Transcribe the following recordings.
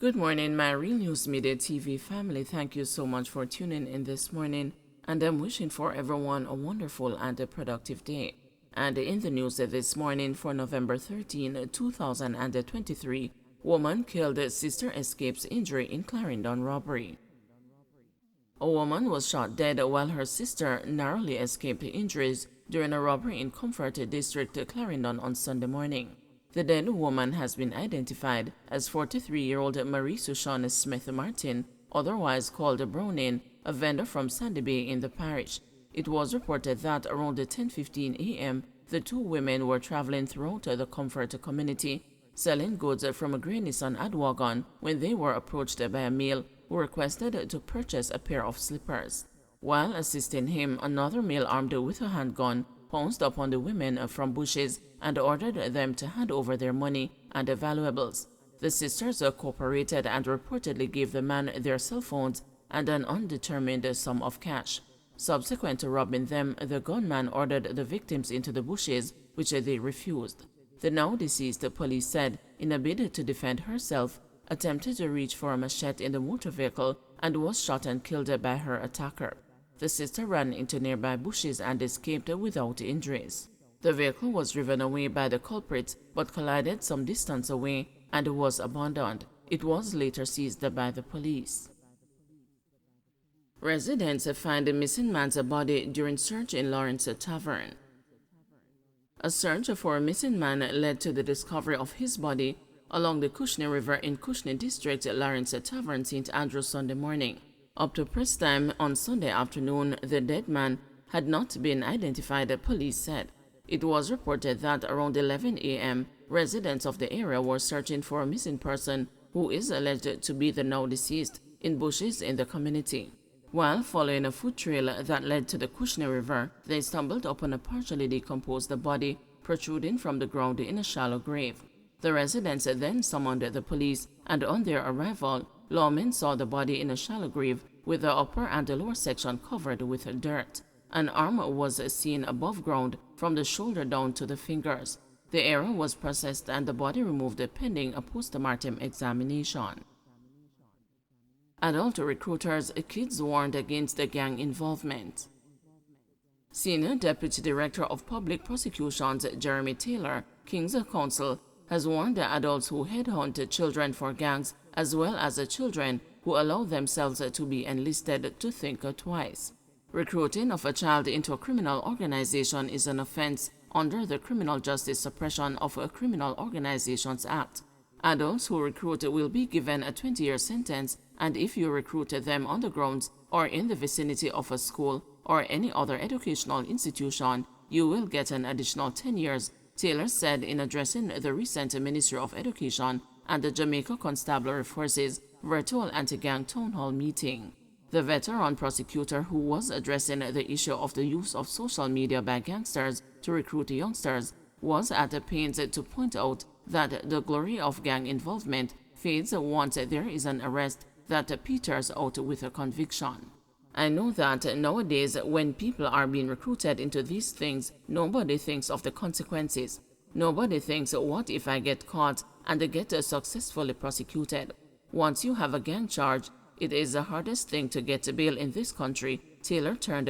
Good morning, my Real News Media TV family. Thank you so much for tuning in this morning, and I'm wishing for everyone a wonderful and a productive day. And in the news this morning for November 13, 2023, woman killed, sister escapes injury in Clarendon robbery. A woman was shot dead while her sister narrowly escaped injuries during a robbery in Comfort District, Clarendon on Sunday morning. The dead woman has been identified as 43-year-old Marie Susan Smith Martin, otherwise called Browning, a vendor from Sandy Bay in the parish. It was reported that around 10:15 a.m., the two women were traveling throughout the Comfort community, selling goods from a Grey Nissan Adwagon when they were approached by a male who requested to purchase a pair of slippers. While assisting him, another male armed with a handgun pounced upon the women from bushes and ordered them to hand over their money and valuables. The sisters cooperated and reportedly gave the man their cell phones and an undetermined sum of cash. Subsequent to robbing them, the gunman ordered the victims into the bushes, which they refused. The now deceased, police said, in a bid to defend herself, attempted to reach for a machete in the motor vehicle and was shot and killed by her attacker. The sister ran into nearby bushes and escaped without injuries. The vehicle was driven away by the culprits but collided some distance away and was abandoned. It was later seized by the police. Residents find a missing man's body during search in Lawrence Tavern. A search for a missing man led to the discovery of his body along the Kushney River in Kushney District, Lawrence Tavern, St. Andrews, Sunday morning. Up to press time on Sunday afternoon, the dead man had not been identified, police said. It was reported that around 11 a.m., residents of the area were searching for a missing person who is alleged to be the now deceased in bushes in the community. While following a foot trail that led to the Kushney River, they stumbled upon a partially decomposed body protruding from the ground in a shallow grave. The residents then summoned the police, and on their arrival, lawmen saw the body in a shallow grave with the upper and the lower section covered with dirt. An arm was seen above ground from the shoulder down to the fingers. The area was processed and the body removed pending a post-mortem examination. Adult recruiters, kids warned against the gang involvement. Senior Deputy Director of Public Prosecutions Jeremy Taylor, King's Counsel, has warned the adults who headhunt children for gangs as well as the children who allow themselves to be enlisted to think twice. Recruiting of a child into a criminal organization is an offense under the Criminal Justice Suppression of Criminal Organizations Act. Adults who recruit will be given a 20-year sentence, and if you recruit them on the grounds or in the vicinity of a school or any other educational institution, you will get an additional 10 years, Taylor said in addressing the recent Ministry of Education and the Jamaica Constabulary Forces virtual anti-gang town hall meeting. The veteran prosecutor who was addressing the issue of the use of social media by gangsters to recruit youngsters was at the pains to point out that the glory of gang involvement fades once there is an arrest that peters out with a conviction. I know that nowadays when people are being recruited into these things, nobody thinks of the consequences. Nobody thinks, what if I get caught and get successfully prosecuted? Once you have a gang charge, it is the hardest thing to get bail in this country, Taylor told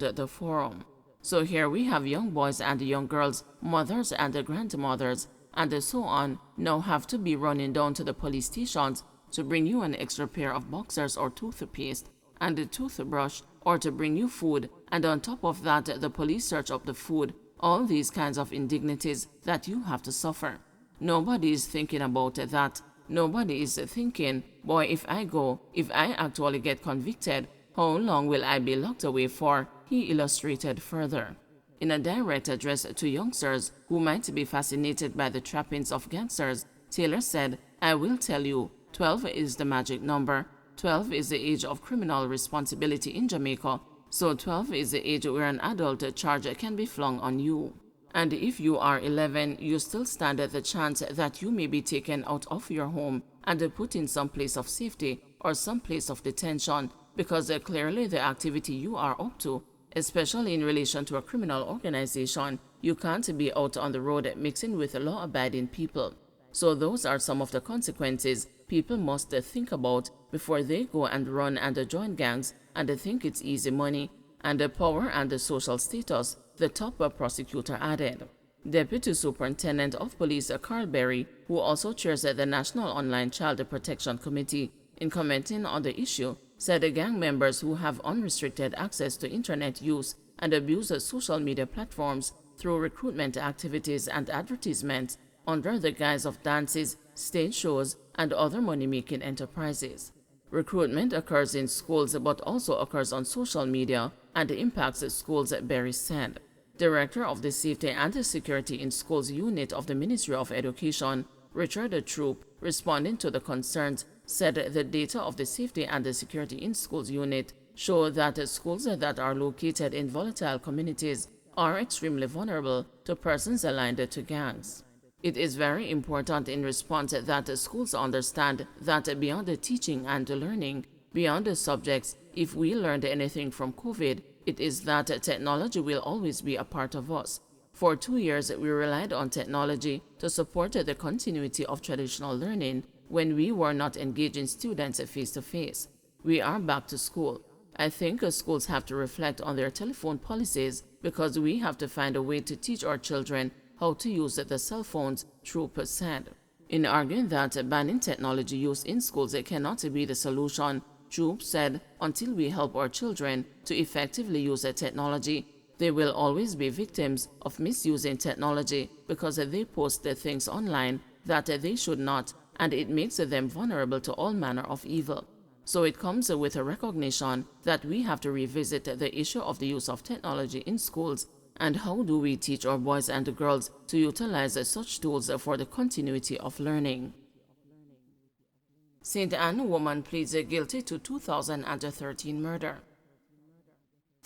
the forum. So here we have young boys and young girls, mothers and grandmothers, and so on, now have to be running down to the police stations to bring you an extra pair of boxers or toothpaste and a toothbrush, or to bring you food, and on top of that the police search up the food, all these kinds of indignities that you have to suffer. Nobody is thinking about that. Nobody is thinking, boy, if I actually get convicted, how long will I be locked away for? He illustrated further. In a direct address to youngsters who might be fascinated by the trappings of gangsters, Taylor said, I will tell you, 12 is the magic number. 12 is the age of criminal responsibility in Jamaica, so 12 is the age where an adult charge can be flung on you. And if you are 11, you still stand the chance that you may be taken out of your home and put in some place of safety or some place of detention, because clearly the activity you are up to, especially in relation to a criminal organization, you can't be out on the road mixing with law-abiding people. So those are some of the consequences people must think about before they go and run and join gangs and think it's easy money and power and social status, the top prosecutor added. Deputy Superintendent of Police Carl Berry, who also chairs the National Online Child Protection Committee, in commenting on the issue, said the gang members who have unrestricted access to internet use and abuse social media platforms through recruitment activities and advertisements under the guise of dances, stage shows, and other money-making enterprises. Recruitment occurs in schools but also occurs on social media and impacts schools, Berry said. Director of the Safety and Security in Schools Unit of the Ministry of Education, Richard Troop, responding to the concerns, said the data of the Safety and the Security in Schools Unit show that schools that are located in volatile communities are extremely vulnerable to persons aligned to gangs. It is very important in response that schools understand that beyond the teaching and learning, beyond the subjects, if we learned anything from COVID, it is that technology will always be a part of us. For 2 years, we relied on technology to support the continuity of traditional learning when we were not engaging students face-to-face. We are back to school. I think schools have to reflect on their telephone policies because we have to find a way to teach our children how to use the cell phones, Troop said. In arguing that banning technology use in schools cannot be the solution, Troop said until we help our children to effectively use technology, they will always be victims of misusing technology because they post the things online that they should not, and it makes them vulnerable to all manner of evil. So it comes with a recognition that we have to revisit the issue of the use of technology in schools and how do we teach our boys and girls to utilize such tools for the continuity of learning. St. Anne woman pleads guilty to 2013 murder.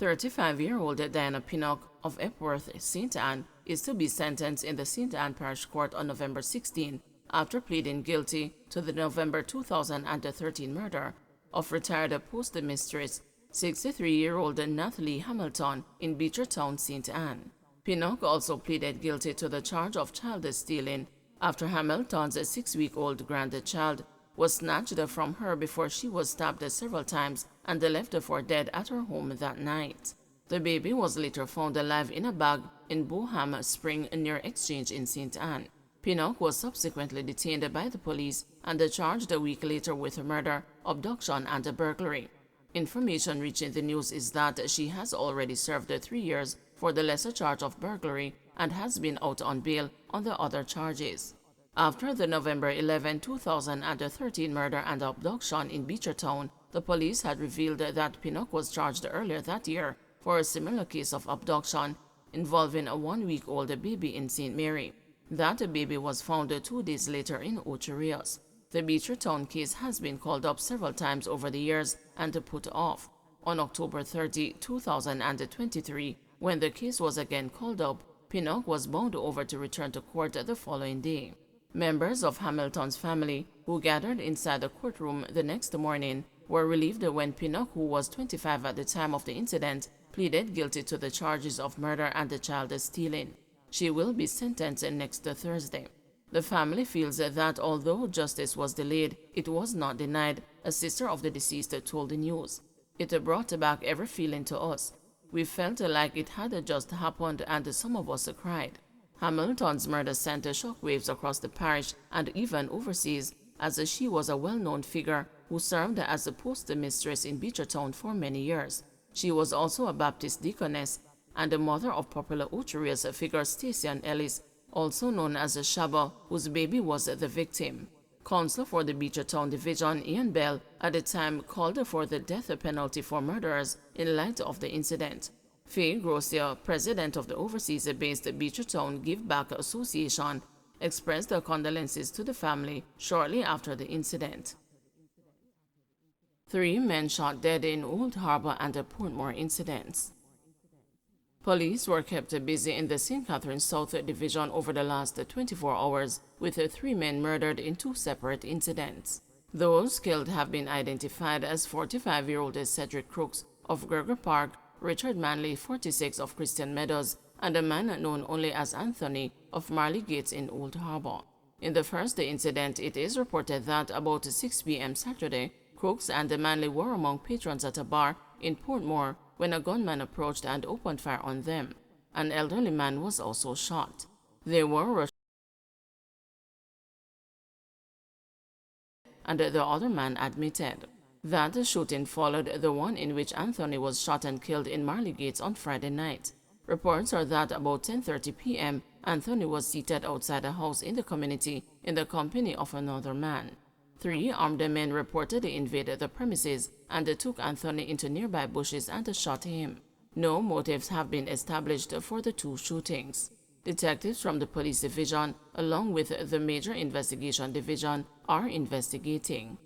35-year-old Diana Pinnock of Epworth, St. Anne, is to be sentenced in the St. Anne Parish Court on November 16 after pleading guilty to the November 2013 murder of retired postmistress 63-year-old Nathalie Hamilton in Beechertown, St. Anne. Pinnock also pleaded guilty to the charge of child stealing after Hamilton's 6-week-old grandchild was snatched from her before she was stabbed several times and left for dead at her home that night. The baby was later found alive in a bag in Boham Spring near Exchange in St. Anne. Pinnock was subsequently detained by the police and charged a week later with murder, abduction, and burglary. Information reaching the news is that she has already served 3 years for the lesser charge of burglary and has been out on bail on the other charges. After the November 11, 2013 murder and abduction in Beechertown, the police had revealed that Pinnock was charged earlier that year for a similar case of abduction involving a 1-week-old baby in St. Mary. That baby was found 2 days later in Ocho Rios. The Beechertown case has been called up several times over the years and put off. On October 30, 2023, when the case was again called up, Pinnock was bound over to return to court the following day. Members of Hamilton's family, who gathered inside the courtroom the next morning, were relieved when Pinnock, who was 25 at the time of the incident, pleaded guilty to the charges of murder and child stealing. She will be sentenced next Thursday. The family feels that although justice was delayed, it was not denied, a sister of the deceased told the news. It brought back every feeling to us. We felt like it had just happened and some of us cried. Hamilton's murder sent shockwaves across the parish and even overseas, as she was a well-known figure who served as a postmistress in Beechertown for many years. She was also a Baptist deaconess and the mother of popular Ocho Rios figure Stacey Ellis, also known as Shaba, whose baby was the victim. Counsel for the Beechertown Division, Ian Bell, at the time called for the death penalty for murderers in light of the incident. Faye Grossier, president of the overseas-based Beechertown Give Back Association, expressed their condolences to the family shortly after the incident. 3 men shot dead in Old Harbor and Portmore incidents. Police were kept busy in the St. Catharines South Division over the last 24 hours, with 3 men murdered in 2 separate incidents. Those killed have been identified as 45-year-old Cedric Crooks of Gerger Park, Richard Manley, 46, of Christian Meadows, and a man known only as Anthony of Marley Gates in Old Harbor. In the first incident, it is reported that about 6 p.m. Saturday, Crooks and Manley were among patrons at a bar in Portmore when a gunman approached and opened fire on them. An elderly man was also shot. They were rushed, and the other man admitted that the shooting followed the one in which Anthony was shot and killed in Marleygates on Friday night. Reports are that about 10:30 p.m., Anthony was seated outside a house in the community in the company of another man. 3 armed men reportedly invaded the premises and took Anthony into nearby bushes and shot him. No motives have been established for the 2 shootings. Detectives from the police division, along with the Major Investigation Division, are investigating.